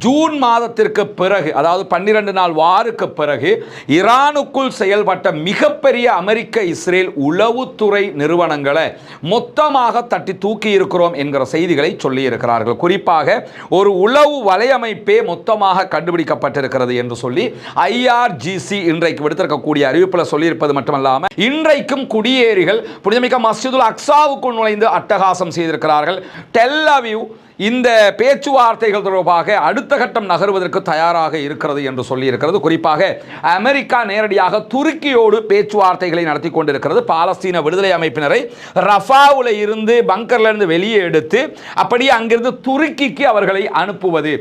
June மாதத்திற்கு பிறகு, அதாவது 12 நாள் வாருக்கு பிறகு ஈரானுக்குள் செயல்பட்ட மிகப்பெரிய அமெரிக்க இஸ்ரேல் உளவுத்துறை நிறுவனங்களை மொத்தமாக தட்டி தூக்கி இருக்கிறோம் என்கிற செய்திகளை சொல்லி இருக்கிறார்கள். குறிப்பாக ஒரு உளவு வலையமைப்பே மொத்தமாக கண்டுபிடிக்கப்பட்டிருக்கிறது என்று சொல்லி IRGC இன்றைக்கு விடுத்திருக்கக்கூடிய அறிவிப்பில் சொல்லியிருப்பது மட்டுமல்லாமல் இன்றைக்கும் குடியேறிகள் புனிதமிக்க மஸ்ஜிதுல் அக்ஸாவுக்குள் நுழைந்து அட்டகாசம் செய்திருக்கிறார்கள். டெல் அவீவ் இந்த பேச்சுவார்த்தைகள் தொடர்பாக அடுத்த கட்டம் நகர்வதற்கு தயாராக இருக்கிறது என்று சொல்லியிருக்கிறது. குறிப்பாக அமெரிக்கா நேரடியாக துருக்கியோடு பேச்சுவார்த்தைகளை நடத்தி கொண்டிருக்கிறது. பாலஸ்தீன விடுதலை அமைப்பினரை ரஃபாவில் இருந்து பங்கர்ல இருந்து வெளியே எடுத்து அப்படியே அங்கிருந்து துருக்கிக்கு அவர்களை அனுப்புவது.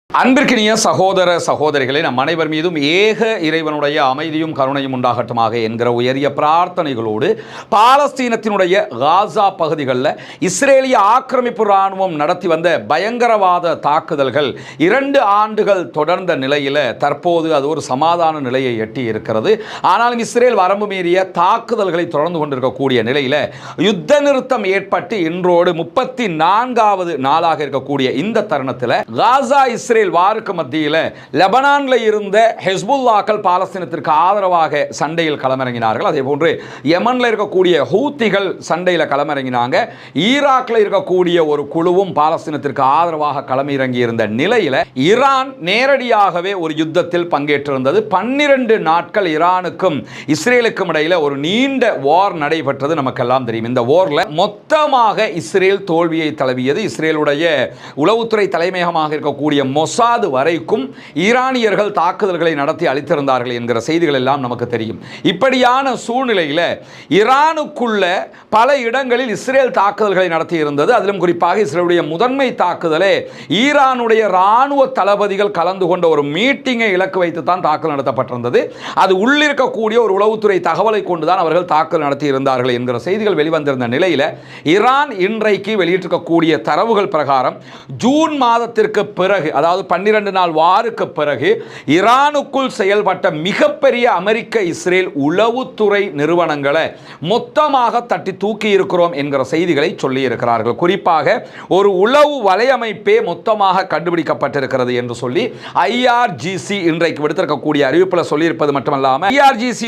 அன்பிற்கினிய சகோதர சகோதரிகளை நம் அனைவர் மீதும் ஏக இறைவனுடைய அமைதியும் கருணையும் உண்டாகட்டுமாக என்கிற உயரிய பிரார்த்தனைகளோடு பாலஸ்தீனத்தினுடைய காசா பகுதிகளில் இஸ்ரேலிய ஆக்கிரமிப்பு இராணுவம் நடத்தி வந்த பயங்கரவாத தாக்குதல்கள் 2 ஆண்டுகள் தொடர்ந்த நிலையில் தற்போது அது ஒரு சமாதான நிலையை எட்டி இருக்கிறது. ஆனாலும் இஸ்ரேல் வரம்பு மீறிய தாக்குதல்களை தொடர்ந்து கொண்டிருக்கக்கூடிய நிலையில் யுத்த நிறுத்தம் ஏற்பட்டு இன்றோடு 34வது நாளாக இருக்கக்கூடிய இந்த தருணத்தில் காசா இஸ்ரேல் வாருக்கு மத்தியில் லெபனான்ல இருந்த ஹெஸ்புல்லாக்கள் பாலஸ்தீனத்திற்கு ஆதரவாக சண்டையில் களமிறங்கினார்கள். அதே போன்று யமன்ல இருக்கக்கூடிய ஹூத்திகள் சண்டையில் களமிறங்கினாங்க. ஈராக்ல இருக்கக்கூடிய ஒரு குழுவும் பாலஸ்தீனத்திற்கு ஆதரவாக களமிறங்கி இருந்த நிலையில் ஈரான் நேரடியாகவே ஒரு யுத்தத்தில் பங்கேற்றிருந்தது. 12 நாட்கள் ஈரானுக்கும் இஸ்ரேலுக்கும் இடையில் ஒரு நீண்ட வார் நடைபெற்றது நமக்கெல்லாம் தெரியும். இந்த வார்ல மொத்தமாக இஸ்ரேல் தோல்வியை தழுவியது. இஸ்ரேலுடைய உளவுத்துறை தலைமையகமாக இருக்கக்கூடிய மொசாது வரைக்கும் ஈரானியர்கள் தாக்குதல்களை நடத்தி அளித்திருந்தார்கள் என்கிற செய்திகள் எல்லாம் நமக்கு தெரியும். இப்படியான சூழ்நிலையில் ஈரானுக்குள்ள பல இடங்களில் இஸ்ரேல் தாக்குதல்களை நடத்தி இருந்தது. அதிலும் குறிப்பாக இஸ்ரேலுடைய முதன்மை தாக்குதலே ஈரானுடைய இராணுவ தளபதிகள் கலந்து கொண்ட ஒரு மீட்டிங்கை இலக்கு வைத்து தான் தாக்குதல் நடத்தப்பட்டிருந்தது. அது உள்ளிருக்கக்கூடிய ஒரு உளவுத்துறை தகவலை கொண்டுதான் அவர்கள் தாக்குதல் நடத்தி இருந்தார்கள் என்கிற செய்திகள் வெளிவந்திருந்த நிலையில் ஈரான் இன்றைக்கு வெளியிட்டிருக்கக்கூடிய தரவுகள் பிரகாரம் ஜூன் மாதத்திற்கு பிறகு, அதாவது 12 நாள் வாருக்கு பிறகு ஈரானுக்குள் செயல்பட்ட மிகப்பெரிய அமெரிக்க இஸ்ரேல் உளவுத்துறை நிறுவனங்களை மொத்தமாக தட்டி தூக்கி இருக்கிறோம் என்கிற செய்திகளை சொல்லி இருக்கிறார்கள். குறிப்பாக ஒரு உளவு வலையமைப்பே மொத்தமாக கண்டுபிடிக்கப்பட்டிருக்கிறது என்று சொல்லி IRGC இன்றைக்கு விடுத்திருக்கக்கூடிய அறிவிப்பில் சொல்லியிருப்பது மட்டுமல்லாமல் IRGC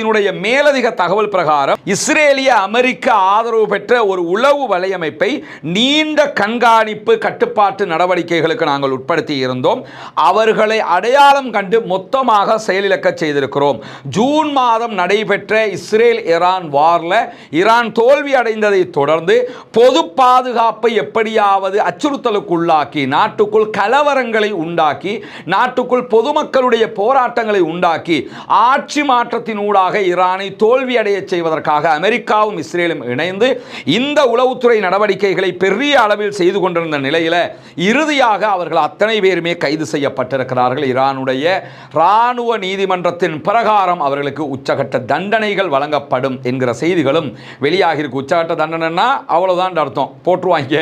மேலதிக தகவல் பிரகாரம் இஸ்ரேலிய அமெரிக்க ஆதரவு பெற்ற ஒரு உளவு வலையமைப்பை நீண்ட கண்காணிப்பு கட்டுப்பாட்டு நடவடிக்கைகளுக்கு நாங்கள் உட்படுத்தி இருந்தோம். அவர்களை அடையாளம் கண்டு மொத்தமாக செயலிழக்க செய்திருக்கிறோம். ஜூன் மாதம் நடைபெற்ற இஸ்ரேல் ஈரான் வார்ல ஈரான் தோல்வி அடைந்ததை தொடர்ந்து பொது பாதுகாப்பை எப்படியாவது அச்சுறுத்தலுக்குள்ளாக்கி நாட்டுக்குள் கலவரங்களை உண்டாக்கி நாட்டுக்குள் பொதுமக்களுடைய போராட்டங்களை உண்டாக்கி ஆட்சி மாற்றத்தினூடாக ஈரானை தோல்வி அடைய செய்வதற்காக அமெரிக்காவும் இஸ்ரேலும் இணைந்து இந்த உளவுத்துறை நடவடிக்கைகளை பெரிய அளவில் செய்து கொண்டிருந்த நிலையில் இறுதியாக அவர்கள் அத்தனை பேருமே கைது செய்யப்பட்டிருக்கிறார்கள். ஈரானுடைய இராணுவ நீதிமன்றத்தின் பிரகாரம் அவர்களுக்கு உச்சகட்ட தண்டனைகள் வழங்கப்படும் என்கிற செய்திகளும் வெளியாகிருக்கு. உச்சகட்ட தண்டனைன்னா அவ்வளவுதான் அர்த்தம், போட்டுருவாங்க.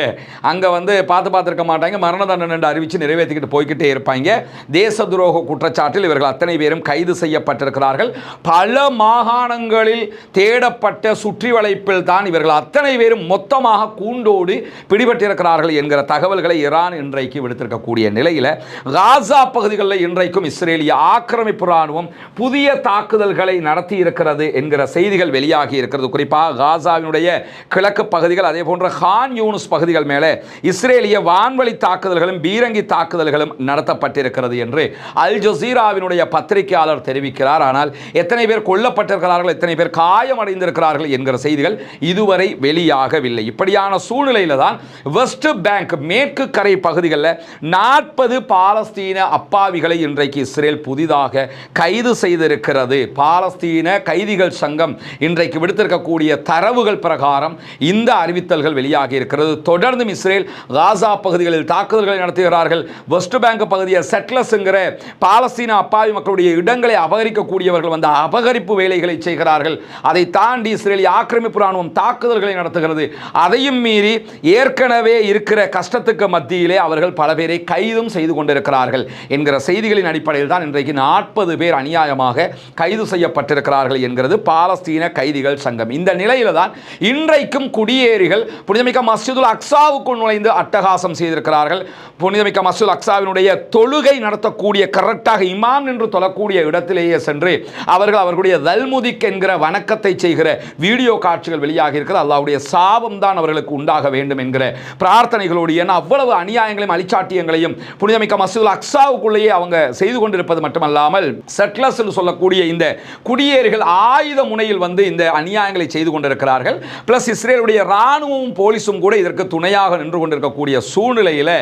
அங்கே பார்த்துருக்க மாட்டாங்க, மரண தண்டனை அறிவித்து நிறைவேற்றிக்கிட்டு போய்கிட்டே இருப்பாங்க. தேச துரோக குற்றச்சாட்டில் இவர்கள் அத்தனை பேரும் கைது செய்யப்பட்டிருக்கிறார்கள். பல மாகாணங்களில் தேடப்பட்ட சுற்றி வளைப்பில் தான் இவர்கள் அத்தனை பேரும் மொத்தமாக கூண்டோடு பிடிபட்டிருக்கிறார்கள் என்கிற தகவல்களை ஈரான் இன்றைக்கு விடுத்திருக்கக்கூடிய நிலையில் காசா பகுதிகளில் இன்றைக்கும் இஸ்ரேலிய ஆக்கிரமிப்பு இராணுவம் புதிய தாக்குதல்களை நடத்தி இருக்கிறது என்கிற செய்திகள் வெளியாகி இருக்கிறது. குறிப்பாக காசாவினுடைய கிழக்கு பகுதிகள் அதே போன்ற கான் யூனிஸ் பகுதிகள் மேலே இஸ்ரேலிய வான்வழி தாக்குதல்களும் பீரங்கி தாக்குதல்களும் நடத்தப்பட்டிருக்கிறது என்று அல் ஜசீராவினுடைய பத்திரிகையாளர் தெரிவிக்கிறார். ஆனால் எத்தனை பேர் கொல்லப்பட்டிருக்கிறார்கள், எத்தனை பேர் காயமடைந்திருக்கிறார்கள் என்கிற செய்திகள் இதுவரை வெளியாகவில்லை. இப்படியான சூழ்நிலையில் தான் வெஸ்ட் பேங்க் மேற்கு கரை பகுதிகளில் 40 பாலஸ்தீன அப்பாவிகளை இன்றைக்கு இஸ்ரேல் புதிதாக கைது செய்திருக்கிறது. பாலஸ்தீன கைதிகள் சங்கம் இன்றைக்கு விடுத்திருக்கக்கூடிய தரவுகள் பிரகாரம் இந்த அறிவித்தல்கள் வெளியாகி இருக்கிறது. தொடர்ந்து இஸ்ரேல் காசா பகுதிகளில் தாக்குதல்களை நடத்துகிறார்கள். வெஸ்ட் பேங்க் பகுதியை செட்லஸ்ங்கிற பாலஸ்தீன அப்பாவி மக்களுடைய இடங்களை அபகரிக்கக்கூடியவர்கள் வந்து அபகரிப்பு வேலைகளை செய்கிறார்கள். அதை தாண்டி இஸ்ரேலிய ஆக்கிரமிப்பு இராணுவம் தாக்குதல்களை நடத்துகிறது. அதையும் மீறி ஏற்கனவே இருக்கிற கஷ்டத்துக்கு மத்தியிலே அவர்கள் பல பேரை கைதும் செய்து கொண்டு கொண்டிருக்கிறார்கள் என்கிற செய்திகளின் அடிப்படையில் தான் இன்றைக்கு 40 பேர் அநியாயமாக கைது செய்யப்பட்டிருக்கிறார்கள் என்கிறது பாலஸ்தீன கைதிகள் சங்கம். இந்த நிலையில தான் இன்றைக்கும் குடியேறிகள் புனிதமிக்க மஸ்ஜிதுல் அக்ஸாவுக்குள் நுழைந்து அட்டகாசம் செய்திருக்கிறார்கள். புனிதமிக்க மஸ்ஜிதுல் அக்ஸாவினுடைய தொழுகை நடத்தக்கூடிய கரெக்டாக இமாம் என்று தொழக்கூடிய இடத்திலேயே சென்று அவர்களுடைய தல்முதிக் என்கிற வணக்கத்தை செய்கிற வீடியோ காட்சிகள் வெளியாகி இருக்கிறது. அல்லாஹ்வுடைய சாபம் தான் அவர்களுக்கு உண்டாக வேண்டும் என்கிற பிரார்த்தனைகளோடு, ஏன்னா அவ்வளவு அநியாயங்களையும் அழிச்சாட்டியங்களையும் புனிதமிக்க மஸ்ஜிதுல் அக்ஸாவுக்குள்ளேயே அவங்க செய்து கொண்டிருப்பது மட்டுமல்லாமல் செட்லர்ஸ் என்று சொல்லக்கூடிய இந்த குடியேறிகள் ஆயுத முனையில் வந்து இந்த அநியாயங்களை செய்து கொண்டிருக்கிறார்கள். பிளஸ் இஸ்ரேலுடைய ராணுவமும் போலீஸும் கூட இதற்கு துணையாக நின்று கொண்டிருக்கக்கூடிய சூழ்நிலையில்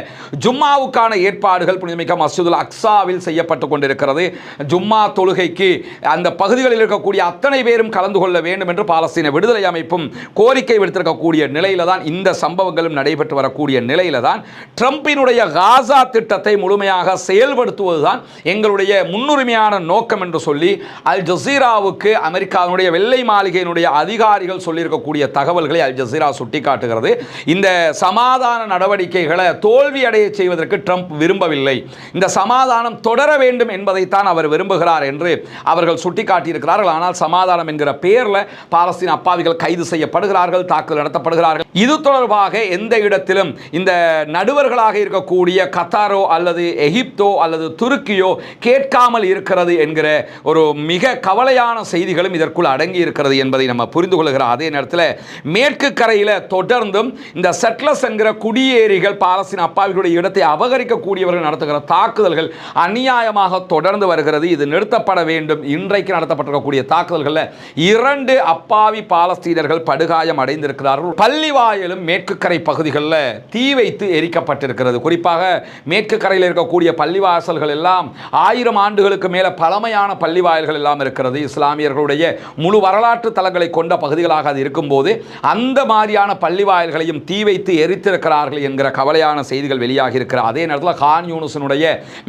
ஜும்மாவுக்கான ஏற்பாடுகள் புனிதமிக்க மஸ்ஜிதுல் அக்ஸாவில் செய்யப்பட்டு கொண்டிருக்கிறது. ஜும்மா தொழுகைக்கு அந்த பகுதிகளில் இருக்கக்கூடிய அத்தனை பேரும் கலந்து கொள்ள வேண்டும் என்று பாலஸ்தீன விடுதலை அமைப்பும் கோரிக்கை விடுத்திருக்கக்கூடிய நிலையில தான் இந்த சம்பவங்களும் நடைபெற்று வரக்கூடிய நிலையில தான் ட்ரம்பினுடைய காசா திட்டத்தை முழுமையாக செயல்படுத்துவதுதான் எங்களுடைய முன்னுரிமையான நோக்கம் என்று சொல்லி அல் ஜசீராவுக்கு அமெரிக்காவினுடைய வெள்ளை மாளிகையினுடைய அதிகாரிகள் சொல்லியிருக்கக்கூடிய தகவல்களை அல் ஜசீரா சுட்டிக்காட்டுகிறது. இந்த சமாதான நடவடிக்கைகளை தோல்வி அடைய செய்வதற்கு ட்ரம்ப் விரும்பவில்லை, இந்த சமாதானம் தொடர வேண்டும் என்பதைத்தான் அவர் விரும்புகிறார் என்று அவர்கள் சுட்டிக்காட்டியிருக்கிறார்கள். ஆனால் சமாதானம் என்கிற பெயரில் பாலஸ்தீன அப்பாவிகள் கைது செய்யப்படுகிறார்கள், தாக்குதல் நடத்தப்படுகிறார்கள். இது தொடர்பாக எந்த இடத்திலும் இந்த நடுவர்களாக இருக்கக்கூடிய கத்தாரோ அல்லது எகிப்தோ அல்லது துருக்கியோ கேட்காமல் இருக்கிறது என்கிற ஒரு மிக கவலையான செய்திகளும் இதற்குள் அடங்கி இருக்கிறது என்பதை நம்ம புரிந்து கொள்கிறோம். அதே நேரத்தில் மேற்கு கரையில் தொடர்ந்தும் இந்த செட்லர்ஸ் என்கிற குடியேறிகள் பாலஸ்தீன அப்பாவிகளுடைய இடத்தை அபகரிக்கக்கூடியவர்கள் நடத்துகிற தாக்குதல்கள் அநியாயமாக தொடர்ந்து வருகிறது. இது நிறுத்தப்பட வேண்டும். இன்றைக்கு நடத்தப்பட்டிருக்கக்கூடிய தாக்குதல்களில் 2 அப்பாவி பாலஸ்தீனர்கள் படுகாயம் அடைந்திருக்கிறார்கள். பள்ளிவாயலும் மேற்கு கரை பகுதிகளில் தீ வைத்து எரிக்கப்பட்டிருக்கிறது. குறிப்பாக மேற்கு கரையில் இருக்கக்கூடிய பள்ளிவாசல்கள் எல்லாம் 1000 ஆண்டுகளுக்கு மேல பழமையான பள்ளிவாயல்கள் எல்லாம் இருக்கிறது. இஸ்லாமியர்களுடைய முழு வரலாற்று தலங்களை கொண்ட பகுதிகளாக அது இருக்கும்போது அந்த மாதிரியான பள்ளிவாயல்களையும் தீ வைத்து எரித்திருக்கிறார்கள் என்கிற கவலையான செய்திகள் வெளியாகி இருக்கிற அதே நேரத்தில் கான் யூனிஸினுடைய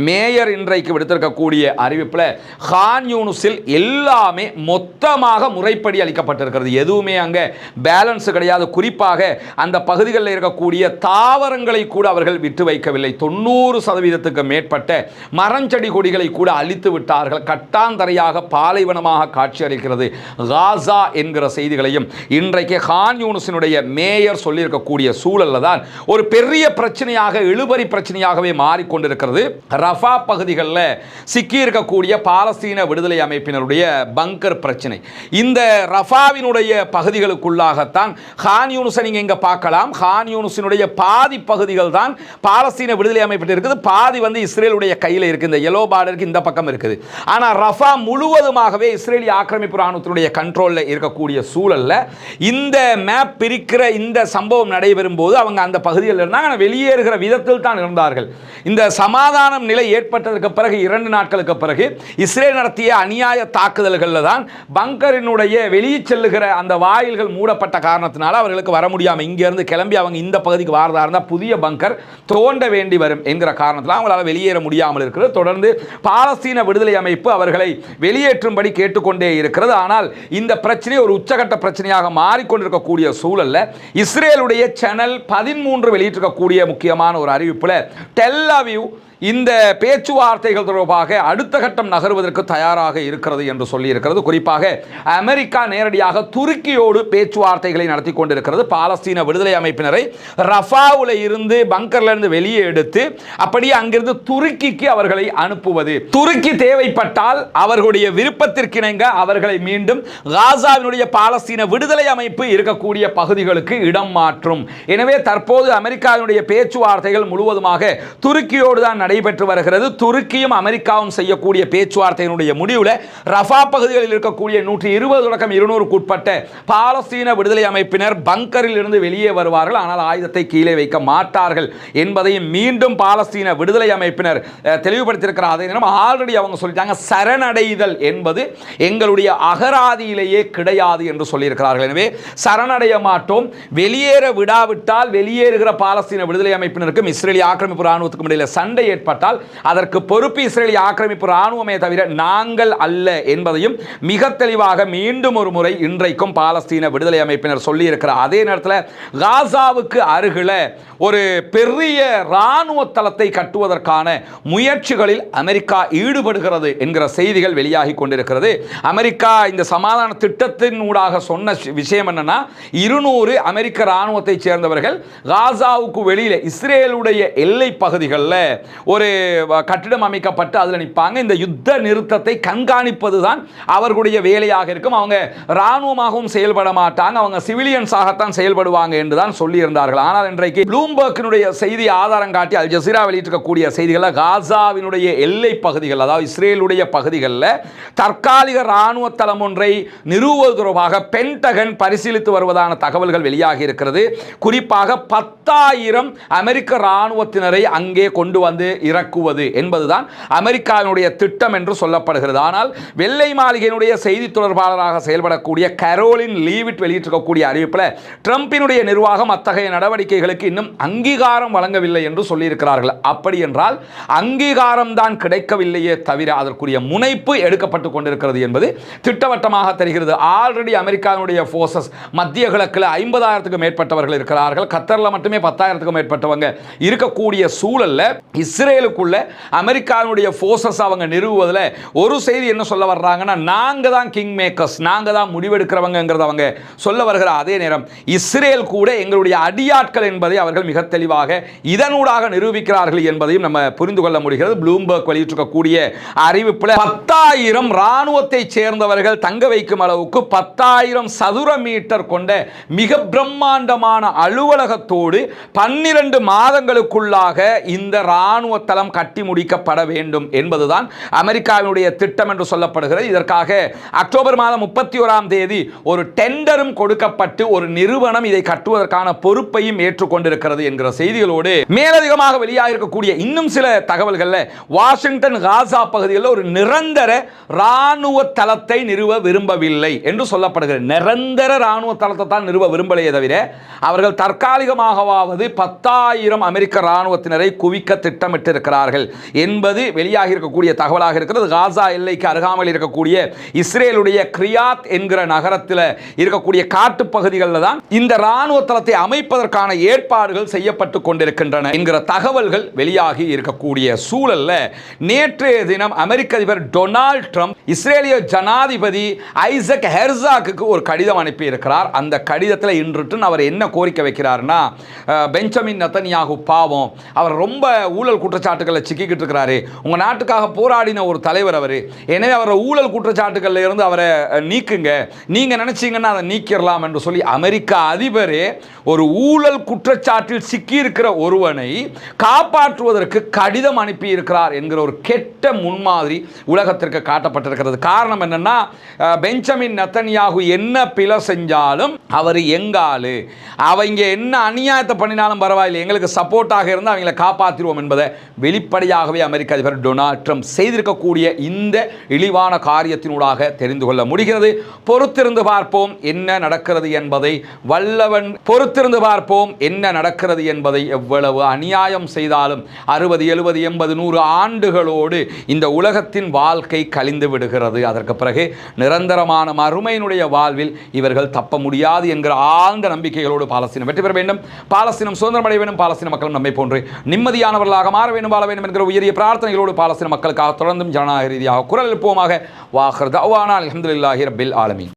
மேயர் இன்றைக்கு விடுத்திருக்கக்கூடிய அறிவிப்பில் கான் யூனிஸில் எல்லாமே மொத்தமாக முறைப்படி அளிக்கப்பட்டிருக்கிறது. எதுவுமே அங்கே பேலன்ஸ் கிடையாது. குறிப்பாக அந்த பகுதிகளில் இருக்கக்கூடிய தாவரங்களை கூட அவர்கள் விட்டு வைக்கவில்லை. 90% மேற்பட்ட மரஞ்செடி கொடிகளை கூட அழித்து விட்டார்கள். கட்டாந்தரையாக பாலைவனமாக காட்சி அளிக்கிறது காசா என்கிற செய்திகளையும் இன்றைக்கு கான் யூனிஸினுடைய மேயர் சொல்லியிருக்கக்கூடிய சூழலில் தான் ஒரு பெரிய பிரச்சனையாக இழுபறி பிரச்சனையாகவே மாறிக்கொண்டிருக்கிறது. ரஃபா பகுதிகளில் சிக்கி இருக்கக்கூடிய பாலஸ்தீன விடுதலை அமைப்பினருடைய பங்கர் பிரச்சனை. இந்த ரஃபாவினுடைய பகுதிகளுக்குள்ளாகத்தான் கான் யூனிஸை நீங்க இங்க பார்க்கலாம். கான் யூனிஸினுடைய பாதி பகுதிகள் தான் பாலஸ்தீன விடுதலை அமைப்பில் இருக்குது, பாதி வந்து இஸ்ரேலுடைய கையில் இருக்கு. இந்த எல்லோ பார்டருக்கு இந்த பக்கம் இருக்குது. ஆனா ரஃபா முழுவதுமாகவே இஸ்ரேலிய ஆக்கிரமிப்பு ராணுவத்தினுடைய கண்ட்ரோல்ல இருக்கக்கூடிய சூழல்ல இந்த மேப் பிரிக்கிற இந்த சம்பவம் நடைபெறும் போது அவங்க அந்த பகுதியில் இருந்தாங்க, வெளியேறுகிற விதத்தில் தான் இருந்தார்கள். இந்த சமாதானம் நிலை ஏற்பட்டதற்கு பிறகு 2 நாட்களுக்கு பிறகு இஸ்ரேல் நடத்திய அநியாய தாக்குதல்களில் தான் பங்கரினுடைய வெளியே செல்லுகிற அந்த வாயில்கள் மூடப்பட்ட காரணத்தினால அவர்களுக்கு வர முடியாமல் இங்கிருந்து கிளம்பி அவங்க இந்த பகுதிக்கு வாரதா இருந்தால் புதிய பங்கர் தோண்ட வேண்டி வரும் என்கிற காரணத்தில் அவங்களால வெளியேற முடியாமல் இருக்கிறது. தொடர்ந்து பாலஸ்தீன விடுதலை அமைப்பு அவர்களை வெளியேற்றும்படி கேட்டுக்கொண்டே இருக்கிறது. ஆனால் இந்த பிரச்சனை ஒரு உச்சகட்ட பிரச்சனையாக மாறிக்கொண்டிருக்கக்கூடிய சூழல்ல இஸ்ரேலுடைய சேனல் 13 வெளியிட்டிருக்கக்கூடிய முக்கியமான ஒரு அறிவிப்புல டெல் அவிவ் இந்த பேச்சுவார்த்தைகள் தொடர்பாக அடுத்த கட்டம் நகர்வதற்கு தயாராக இருக்கிறது என்று சொல்லியிருக்கிறது. குறிப்பாக அமெரிக்கா நேரடியாக துருக்கியோடு பேச்சுவார்த்தைகளை நடத்தி கொண்டிருக்கிறது. பாலஸ்தீன விடுதலை அமைப்பினரை ரஃபாவில் இருந்து பங்கர்ல இருந்து வெளியே எடுத்து அப்படியே அங்கிருந்து துருக்கிக்கு அவர்களை அனுப்புவது, துருக்கி தேவைப்பட்டால் அவர்களுடைய விருப்பத்திற்கிணங்க அவர்களை மீண்டும் காசாவினுடைய பாலஸ்தீன விடுதலை அமைப்பு இருக்கக்கூடிய பகுதிகளுக்கு இடம் மாற்றும். எனவே தற்போது அமெரிக்காவினுடைய பேச்சுவார்த்தைகள் முழுவதுமாக துருக்கியோடு தான் நடைபெற்று வருகிறது. துருக்கியும் அமெரிக்காவும் செய்யக்கூடிய பேச்சுவார்த்தையினுடைய முடிவில் ரஃபா பகுதிகளில் இருக்கக்கூடிய 120 தொடக்கம் 200 உட்பட்ட பாலஸ்தீன விடுதலை அமைப்பினர் பங்கரில் இருந்து வெளியே வருவார்கள். ஆனால் ஆயுதத்தை கீழே வைக்க மாட்டார்கள் என்பதையும் மீண்டும் பாலஸ்தீன விடுதலை அமைப்பினர் தெளிவுபடுத்தியிருக்கிறார். அதே நேரம் ஆல்ரெடி அவங்க சொல்லிட்டாங்க, சரணடைதல் என்பது எங்களுடைய அகராதியிலேயே கிடையாது என்று சொல்லியிருக்கிறார்கள். எனவே சரணடைய மாட்டோம், வெளியேற விடாவிட்டால் வெளியேறுகிற பாலஸ்தீன விடுதலை அமைப்பினருக்கும் இஸ்ரேலிய ஆக்கிரமிப்பு ராணுவத்துக்கும் இடையில் சண்டை ஏற்பட்டால் அதற்கு பொறுப்பு இஸ்ரேலிய ஆக்கிரமிப்பு இராணுவமே தவிர நாங்கள் அல்ல என்பதையும் மிக தெளிவாக மீண்டும் ஒரு முறை இன்றைக்கும் பாலஸ்தீன விடுதலை அமைப்பினர் சொல்லி இருக்கிறார். அதே நேரத்தில் காசாவுக்கு அருகில் ஒரு பெரிய இராணுவ தளத்தை கட்டுவதற்கான முயற்சிகளில் அமெரிக்கா ஈடுபடுகிறது என்கிற செய்திகள் வெளியாகி கொண்டிருக்கிறது. அமெரிக்கா இந்த சமாதான திட்டத்தின் ஊடாக சொன்ன விஷயம் என்னன்னா 200 அமெரிக்க இராணுவத்தை சேர்ந்தவர்கள் காசாவுக்கு வெளியில் இஸ்ரேலுடைய எல்லை பகுதிகளில் ஒரு கட்டிடம் அமைக்கப்பட்டு அதில் நிற்பாங்க. இந்த யுத்த நிறுத்தத்தை கண்காணிப்பது தான் அவர்களுடைய வேலையாக இருக்கும். அவங்க இராணுவமாகவும் செயல்பட மாட்டாங்க, அவங்க சிவிலியன்ஸாகத்தான் செயல்படுவாங்க என்று தான் சொல்லியிருந்தார்கள். ஆனால் இன்றைக்கு ப்ளூம்பர்க்கினுடைய செய்தி ஆதாரம் காட்டி அல் ஜசீரா வெளியிட்டிருக்கக்கூடிய செய்திகளில் காசாவினுடைய எல்லை பகுதிகள், அதாவது இஸ்ரேலுடைய பகுதிகளில் தற்காலிக இராணுவ தளம் ஒன்றை நிறுவுவது தொடர்பாக பென்டகன் பரிசீலித்து வருவதான தகவல்கள் வெளியாகி இருக்கிறது. குறிப்பாக 10,000 அமெரிக்க இராணுவத்தினரை அங்கே கொண்டு வந்து இறக்குவது என்பதுதான் அமெரிக்காவினுடைய திட்டம் என்று சொல்லப்படுகிறது. ஆனால் வெள்ளை மாளிகையினுடைய செய்தி தொடர்பாளராக செயல்படக்கூடிய கரோலின் லீவிட் வெளியிட்டிருக்கக்கூடிய அறிவிப்பில் ட்ரம்பினுடைய நிர்வாகம் அத்தகைய நடவடிக்கைகளுக்கு இன்னும் அங்கீகாரம் வழங்கவில்லை என்று சொல்லியிருக்கிறார்கள். அப்படி என்றால் அங்கீகாரம் தான் கிடைக்கவில்லையே தவிர அதற்குரிய முனைப்பு எடுக்கப்பட்டு கொண்டிருக்கிறது என்பது திட்டவட்டமாக தெரிகிறது. ஆல்ரெடி அமெரிக்காவுடைய போர்சஸ் மத்திய கிழக்கில் 50,000க்கு மேற்பட்டவர்கள் இருக்கிறார்கள். கத்தரில் மட்டுமே 10,000க்கு மேற்பட்டவங்க இருக்கக்கூடிய சூழல்ல இஸ்ரேலுக்குள்ள அமெரிக்காவுடைய போர்சஸ் அவங்க நிறுவுவதில் ஒரு செய்தி என்ன சொல்ல வர்றாங்கன்னா, நாங்க தான் கிங் மேக்கர்ஸ், நாங்க தான் முடிவெடுக்கிறவங்கிறத அவங்க சொல்ல வருகிற அதே நேரம் இஸ்ரேல் கூட எங்களுடைய அடியாட்கள் என்பதை அவர்கள் மிக தெளிவாக இதனூடாக நிரூபிக்கிறார்கள் என்பதையும் நம்ம புரிந்து கொள்ள முடிகிறது. ப்ளூம்பர்க் வெளியிட்டிருக்கக்கூடிய அறிவிப்பில் 10,000 இராணுவத்தை சேர்ந்தவர்கள் தங்க வைக்கும் அளவுக்கு 10,000 சதுர மீட்டர் கொண்ட மிக பிரம்மாண்டமான அலுவலகத்தோடு 12 மாதங்களுக்குள்ளாக இந்த இராணுவ தளம் கட்டி முடிக்கப்பட வேண்டும் என்பதுதான் அமெரிக்காவினுடைய திட்டம் என்று சொல்லப்படுகிறது. இதற்காக அக்டோபர் மாதம் 31ஆம் தேதி ஒரு டெண்டரும் கொடுக்கப்பட்டு ஒரு நிறுவனம் இதை கட்டுவதற்கான பொறுப்பையும் ஏற்றுக்கொண்டிருக்கிறது என்கிற செய்திகளோடு மேலதிகமாக வெளியாகிருக்கக்கூடிய இன்னும் சில தகவல்கள், வாஷிங்டன் காசா பகுதியில் ஒரு நிரந்தர இராணுவ தளத்தை நிறுவ விரும்பவில்லை என்று சொல்லப்படுகிறது. நிரந்தர இராணுவ தளத்தை தான் நிறுவ விரும்பலையே தவிர அவர்கள் தற்காலிகமாகவாவது 10,000 அமெரிக்க இராணுவத்தினரை குவிக்க திட்டமிட்டிருக்கிறார்கள் என்பது வெளியாகி இருக்கக்கூடிய தகவலாக இருக்கிறது. காசா எல்லைக்கு அருகாமையில் இருக்கக்கூடிய இஸ்ரேலுடைய கிரியாத் என்கிற நகரத்தில் இருக்கக்கூடிய காட்டு பகுதிகளில் தான் இந்த இராணுவ தளத்தை அமைப்பதற்கான ஏற்பாடுகள் செய்யப்பட்டு கொண்டிருக்கின்றன என்கிற தகவல்கள் வெளியாகி இருக்கக்கூடிய சூழல்ல நேற்றைய தினம் அமெரிக்க அதிபர் டொனால்ட் ட்ரம்ப் இஸ்ரேலிய ஜனாதிபதி ஐசக் ஹெர்சாக்கு ஒரு கடிதம் அனுப்பி இருக்கிறார். அந்த கடிதத்தில் இன்று அவர் என்ன கோரிக்கை வைக்கிறார்னா, பெஞ்சமின் நெதன்யாகு பாவம், அவர் ரொம்ப ஊழல் குற்றச்சாட்டுகளில் சிக்கிக்கிட்டு இருக்கிறாரு, உங்க நாட்டுக்காக போராடின ஒரு தலைவர் அவர், எனவே அவரை ஊழல் குற்றச்சாட்டுகளில் இருந்து அவரை நீக்குங்க, நீங்க நினைச்சீங்கன்னா அதை நீக்கிடலாம் என்று சொல்லி அமெரிக்க அதிபரே ஒரு ஊழல் குற்றச்சாட்டில் சிக்கியிருக்கிற ஒருவனை காப்பாற்றுவதற்கு கடிதம் அனுப்பி இருக்கிறார் என்கிற ஒரு கெட்ட முன்மாதிரி உலகத்திற்கு காட்டப்பட்டிருக்கிறது. காரணம் என்னன்னா, பெஞ்சமின் நெதன்யாகு என்ன பிழை செஞ்சாலும் அவர் எங்காலு, அவங்க என்ன அநியாயத்தை பண்ணினாலும் பரவாயில்லை, எங்களுக்கு சப்போர்ட்டாக இருந்து அவங்களை காப்பாற்றிடுவோம் என்பதை வெளிப்படையாகவே அமெரிக்க அதிபர் டொனால்ட் ட்ரம்ப் செய்திருக்கக்கூடிய இந்த இழிவான காரியத்தினூடாக தெரிந்து கொள்ள முடிகிறது. பொறுத்திருந்து பார்ப்போம் என்ன நடக்கிறது என்பதை, வல்லவன் பொறுத்திருந்து பார்ப்போம் என்ன நடக்கிறது என்பதை. எவ்வளவு அநியாயம் செய்தாலும் 60, 70, 80, 100 ஆண்டுகளோடு இந்த உலகத்தின் வாழ்க்கை கழிந்து விடுகிறது. அதற்கு பிறகு நிரந்தரமான மறுமையினுடைய வாழ்வில் இவர்கள் தப்ப முடியாது என்கிற ஆழ்ந்த நம்பிக்கைகளோடு பாலஸ்தீனம் வெற்றி பெற வேண்டும், பாலஸ்தீனம் சுதந்திரம் அடைய வேண்டும், பாலஸ்தீன மக்களும் நம்மை போன்று நிம்மதியானவர்களாக மாற வேண்டும், வாழ வேண்டும் என்கிற உயரிய பிரார்த்தனைகளோடு பாலஸ்தீன மக்களுக்காக தொடர்ந்தும் ஜனநாயக ரீதியாக குரல் எழுப்புவோமாக. வாஹிர் தஅவானா அல்ஹம்துலில்லாஹி ரப்பில் ஆலமீன்.